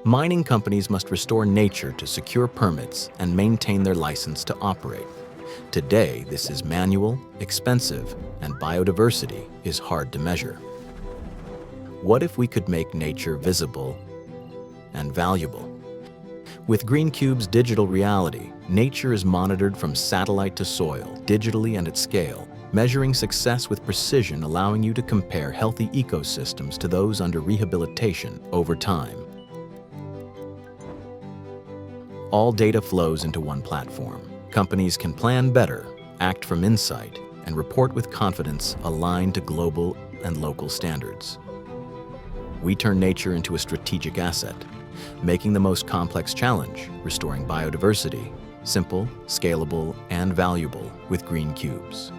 Mining companies must restore nature to secure permits and maintain their license to operate. Today, this is manual, expensive, and biodiversity is hard to measure. What if we could make nature visible and valuable? With GreenCube's digital reality, nature is monitored from satellite to soil, digitally and at scale, measuring success with precision, allowing you to compare healthy ecosystems to those under rehabilitation over time. All data flows into one platform. Companies can plan better, act from insight, and report with confidence aligned to global and local standards. We turn nature into a strategic asset, making the most complex challenge, restoring biodiversity, simple, scalable, and valuable with GreenCubes.